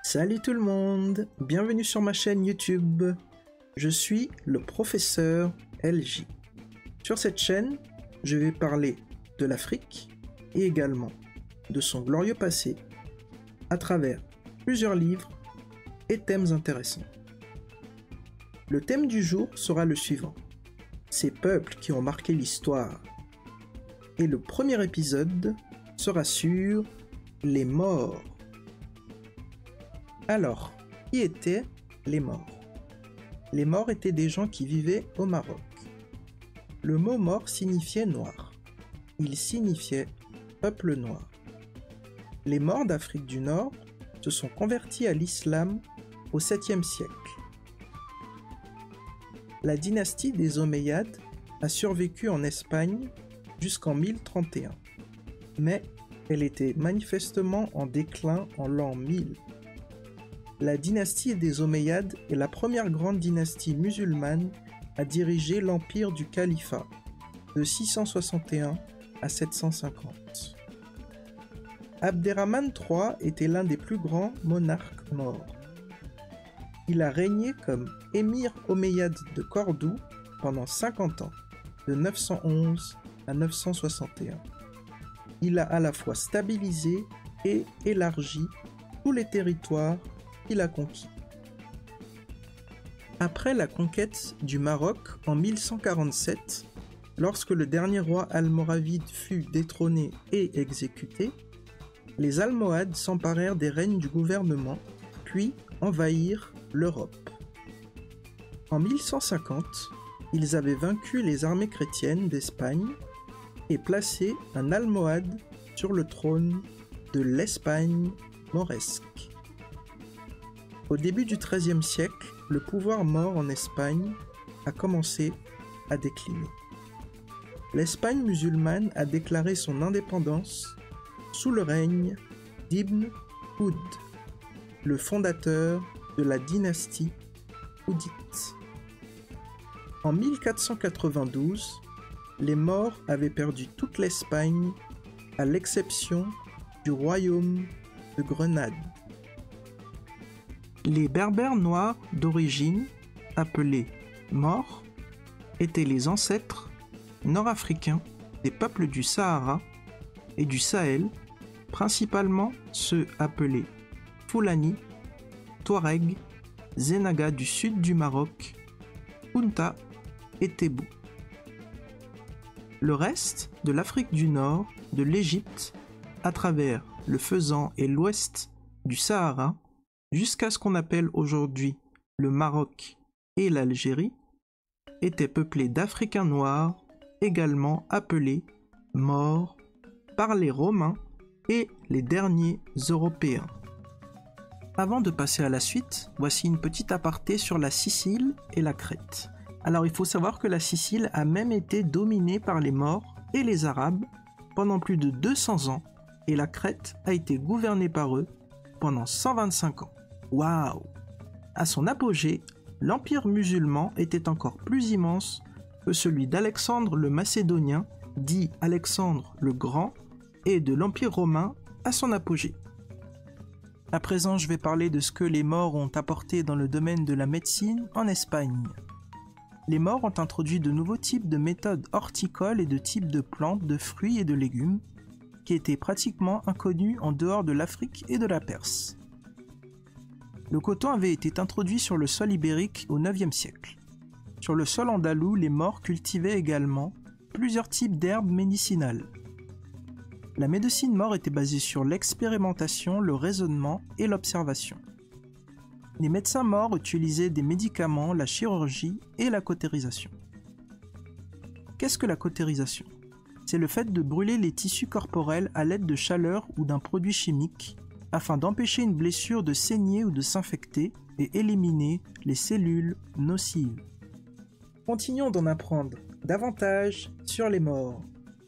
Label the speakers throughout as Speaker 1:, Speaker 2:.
Speaker 1: Salut tout le monde, bienvenue sur ma chaîne YouTube. Je suis le professeur LJ. Sur cette chaîne, je vais parler de l'Afrique et également de son glorieux passé à travers plusieurs livres et thèmes intéressants. Le thème du jour sera le suivant: ces peuples qui ont marqué l'histoire. Et le premier épisode sera sur les Maures. Alors, qui étaient les Maures? Les Maures étaient des gens qui vivaient au Maroc. Le mot Maure signifiait noir. Il signifiait peuple noir. Les Maures d'Afrique du Nord se sont convertis à l'islam au 7e siècle. La dynastie des Omeyyades a survécu en Espagne jusqu'en 1031, mais elle était manifestement en déclin en l'an 1000. La dynastie des Omeyyades est la première grande dynastie musulmane à diriger l'empire du califat, de 661 à 750. Abderrahmane III était l'un des plus grands monarques maures. Il a régné comme émir omeyyade de Cordoue pendant 50 ans, de 911 à 961. Il a à la fois stabilisé et élargi tous les territoires qu'il a conquis. Après la conquête du Maroc en 1147, lorsque le dernier roi almoravide fut détrôné et exécuté, les Almohades s'emparèrent des rênes du gouvernement, puis envahirent l'Europe. En 1150, ils avaient vaincu les armées chrétiennes d'Espagne et placé un Almohade sur le trône de l'Espagne mauresque. Au début du XIIIe siècle, le pouvoir maure en Espagne a commencé à décliner. L'Espagne musulmane a déclaré son indépendance sous le règne d'Ibn Oud, le fondateur de la dynastie oudite. En 1492, les Maures avaient perdu toute l'Espagne à l'exception du royaume de Grenade. Les Berbères noirs d'origine, appelés Maures, étaient les ancêtres nord-africains des peuples du Sahara et du Sahel, principalement ceux appelés Fulani, Touareg, Zenaga du sud du Maroc, Kounta et Tébou. Le reste de l'Afrique du Nord, de l'Égypte, à travers le Fezzan et l'ouest du Sahara, jusqu'à ce qu'on appelle aujourd'hui le Maroc et l'Algérie, était peuplé d'Africains noirs, également appelés Maures par les Romains et les derniers Européens. Avant de passer à la suite, voici une petite aparté sur la Sicile et la Crète. Alors il faut savoir que la Sicile a même été dominée par les Maures et les Arabes pendant plus de 200 ans et la Crète a été gouvernée par eux pendant 125 ans. Waouh! À son apogée, l'empire musulman était encore plus immense que celui d'Alexandre le Macédonien, dit Alexandre le Grand, et de l'empire romain à son apogée. À présent, je vais parler de ce que les Maures ont apporté dans le domaine de la médecine en Espagne. Les Maures ont introduit de nouveaux types de méthodes horticoles et de types de plantes, de fruits et de légumes qui étaient pratiquement inconnus en dehors de l'Afrique et de la Perse. Le coton avait été introduit sur le sol ibérique au IXe siècle. Sur le sol andalou, les Maures cultivaient également plusieurs types d'herbes médicinales. La médecine maure était basée sur l'expérimentation, le raisonnement et l'observation. Les médecins maures utilisaient des médicaments, la chirurgie et la cautérisation. Qu'est-ce que la cautérisation? C'est le fait de brûler les tissus corporels à l'aide de chaleur ou d'un produit chimique afin d'empêcher une blessure de saigner ou de s'infecter et éliminer les cellules nocives. Continuons d'en apprendre davantage sur les Maures.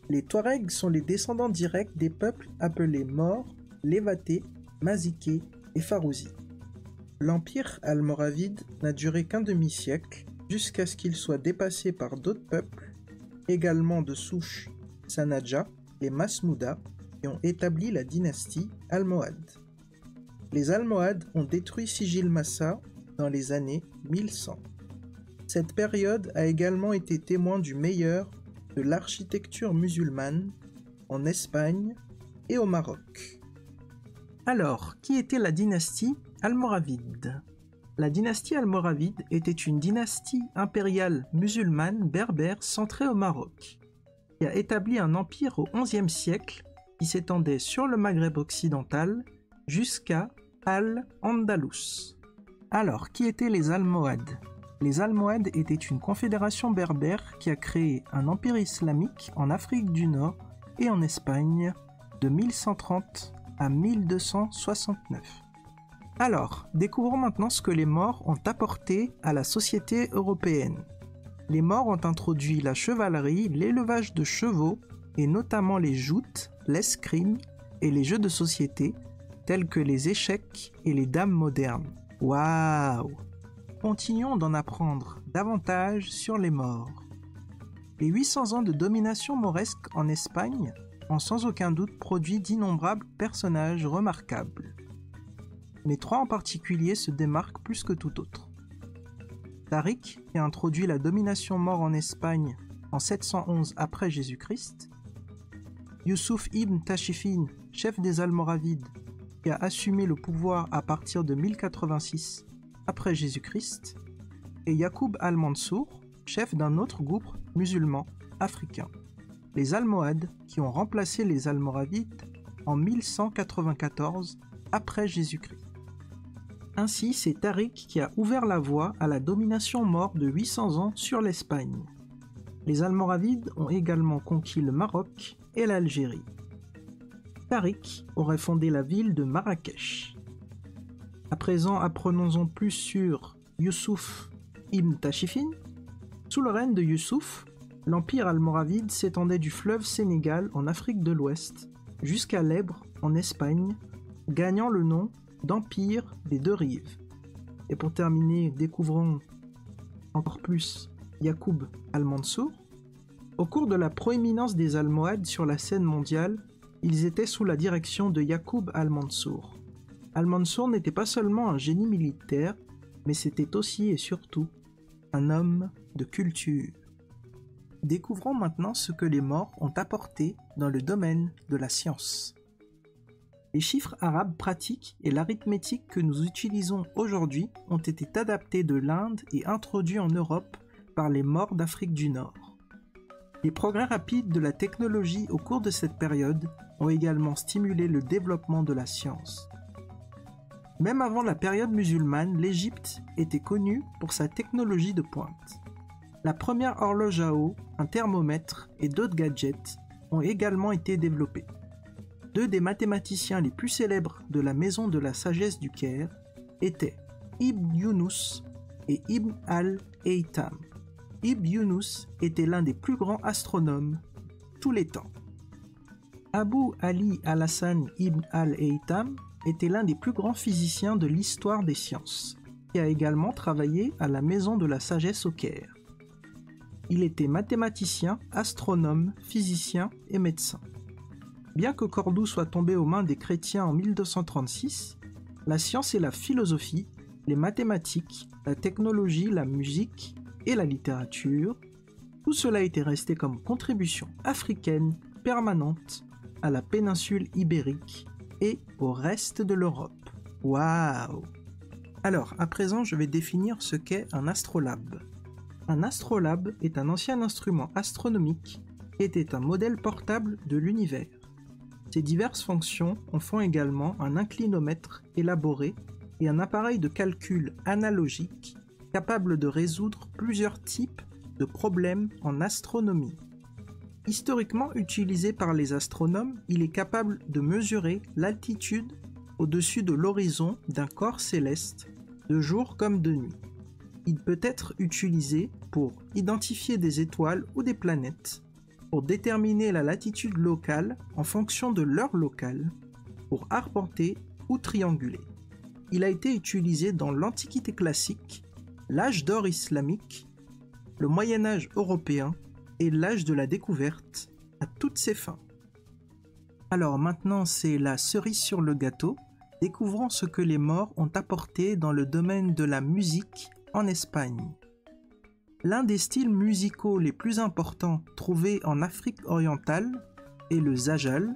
Speaker 1: Les Touaregs sont les descendants directs des peuples appelés Maures, Lévatés, Maziqués et Farouzi. L'empire almoravide n'a duré qu'un demi-siècle jusqu'à ce qu'il soit dépassé par d'autres peuples, également de souche Sanadja et Masmouda, qui ont établi la dynastie almohade. Les Almohades ont détruit Sijil Massa dans les années 1100. Cette période a également été témoin du meilleur de l'architecture musulmane en Espagne et au Maroc. Alors, qui était la dynastie almoravide ? La dynastie almoravide était une dynastie impériale musulmane berbère centrée au Maroc, qui a établi un empire au XIe siècle qui s'étendait sur le Maghreb occidental jusqu'à Al-Andalus. Alors, qui étaient les Almohades ? Les Almohades étaient une confédération berbère qui a créé un empire islamique en Afrique du Nord et en Espagne de 1130 à 1269. Alors, découvrons maintenant ce que les Maures ont apporté à la société européenne. Les Maures ont introduit la chevalerie, l'élevage de chevaux et notamment les joutes, l'escrime et les jeux de société tels que les échecs et les dames modernes. Waouh! Continuons d'en apprendre davantage sur les Maures. Les 800 ans de domination mauresque en Espagne ont sans aucun doute produit d'innombrables personnages remarquables. Mais 3 en particulier se démarquent plus que tout autre. Tariq, qui a introduit la domination maure en Espagne en 711 après Jésus-Christ, Youssouf ibn Tachifin, chef des Almoravides, qui a assumé le pouvoir à partir de 1086 après Jésus-Christ, et Yacoub al-Mansour, chef d'un autre groupe musulman africain, les Almohades, qui ont remplacé les Almoravides en 1194 après Jésus-Christ. Ainsi, c'est Tariq qui a ouvert la voie à la domination maure de 800 ans sur l'Espagne. Les Almoravides ont également conquis le Maroc et l'Algérie. Tariq aurait fondé la ville de Marrakech. À présent, apprenons-en plus sur Youssouf ibn Tachifin. Sous le règne de Youssouf, l'empire almoravide s'étendait du fleuve Sénégal en Afrique de l'Ouest jusqu'à l'Èbre en Espagne, gagnant le nom d'Empire des deux rives. Et pour terminer, découvrons encore plus Yacoub al-Mansour. Au cours de la proéminence des Almohades sur la scène mondiale, ils étaient sous la direction de Yacoub al-Mansour. Al-Mansour n'était pas seulement un génie militaire, mais c'était aussi et surtout un homme de culture. Découvrons maintenant ce que les Maures ont apporté dans le domaine de la science. Les chiffres arabes pratiques et l'arithmétique que nous utilisons aujourd'hui ont été adaptés de l'Inde et introduits en Europe par les Maures d'Afrique du Nord. Les progrès rapides de la technologie au cours de cette période ont également stimulé le développement de la science. Même avant la période musulmane, l'Égypte était connue pour sa technologie de pointe. La première horloge à eau, un thermomètre et d'autres gadgets ont également été développés. 2 des mathématiciens les plus célèbres de la maison de la sagesse du Caire étaient Ibn Yunus et Ibn al-Haytham. Ibn Yunus était l'un des plus grands astronomes de tous les temps. Abu Ali al-Hassan ibn al-Haytham était l'un des plus grands physiciens de l'histoire des sciences, qui a également travaillé à la maison de la sagesse au Caire. Il était mathématicien, astronome, physicien et médecin. Bien que Cordoue soit tombé aux mains des chrétiens en 1236, la science et la philosophie, les mathématiques, la technologie, la musique et la littérature, tout cela était resté comme contribution africaine permanente à la péninsule ibérique et au reste de l'Europe. Waouh! Alors, à présent, je vais définir ce qu'est un astrolabe. Un astrolabe est un ancien instrument astronomique qui était un modèle portable de l'univers. Ses diverses fonctions en font également un inclinomètre élaboré et un appareil de calcul analogique capable de résoudre plusieurs types de problèmes en astronomie. Historiquement utilisé par les astronomes, il est capable de mesurer l'altitude au-dessus de l'horizon d'un corps céleste, de jour comme de nuit. Il peut être utilisé pour identifier des étoiles ou des planètes, pour déterminer la latitude locale en fonction de l'heure locale, pour arpenter ou trianguler. Il a été utilisé dans l'Antiquité classique, l'âge d'or islamique, le Moyen-Âge européen et l'âge de la découverte à toutes ses fins. Alors maintenant c'est la cerise sur le gâteau, Découvrons ce que les Maures ont apporté dans le domaine de la musique en Espagne. L'un des styles musicaux les plus importants trouvés en Afrique orientale est le zajal,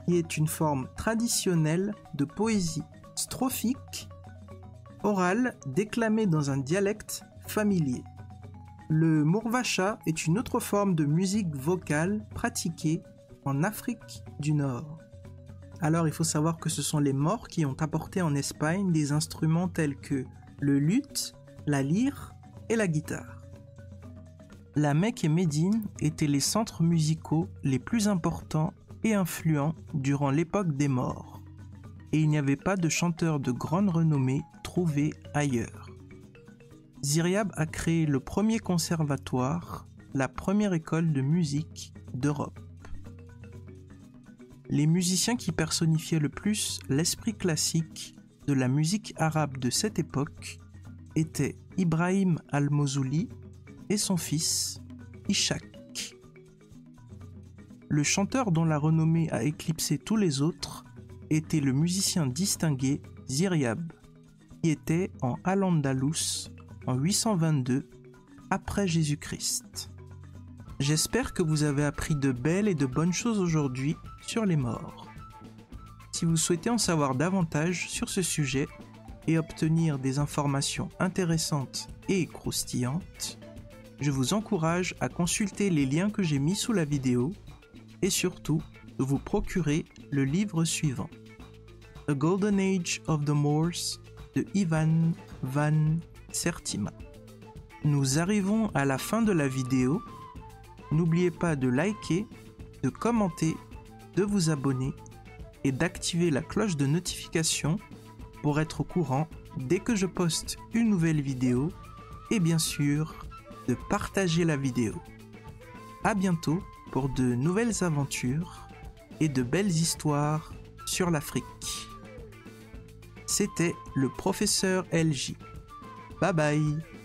Speaker 1: qui est une forme traditionnelle de poésie strophique, orale, déclamée dans un dialecte familier. Le mourvacha est une autre forme de musique vocale pratiquée en Afrique du Nord. Alors il faut savoir que ce sont les Maures qui ont apporté en Espagne des instruments tels que le luth, la lyre et la guitare. La Mecque et Médine étaient les centres musicaux les plus importants et influents durant l'époque des Maures, et il n'y avait pas de chanteurs de grande renommée trouvés ailleurs. Ziryab a créé le premier conservatoire, la première école de musique d'Europe. Les musiciens qui personnifiaient le plus l'esprit classique de la musique arabe de cette époque étaient Ibrahim al-Mozouli et son fils Ishaq. Le chanteur dont la renommée a éclipsé tous les autres était le musicien distingué Ziryab, qui était en Al-Andalus en 822 après Jésus-Christ. J'espère que vous avez appris de belles et de bonnes choses aujourd'hui sur les Maures. Si vous souhaitez en savoir davantage sur ce sujet et obtenir des informations intéressantes et croustillantes, je vous encourage à consulter les liens que j'ai mis sous la vidéo et surtout de vous procurer le livre suivant, A Golden Age of the Moors de Ivan van Sertima. Nous arrivons à la fin de la vidéo. N'oubliez pas de liker, de commenter, de vous abonner et d'activer la cloche de notification pour être au courant dès que je poste une nouvelle vidéo et bien sûr de partager la vidéo. À bientôt pour de nouvelles aventures et de belles histoires sur l'Afrique. C'était le professeur LJ. Bye bye.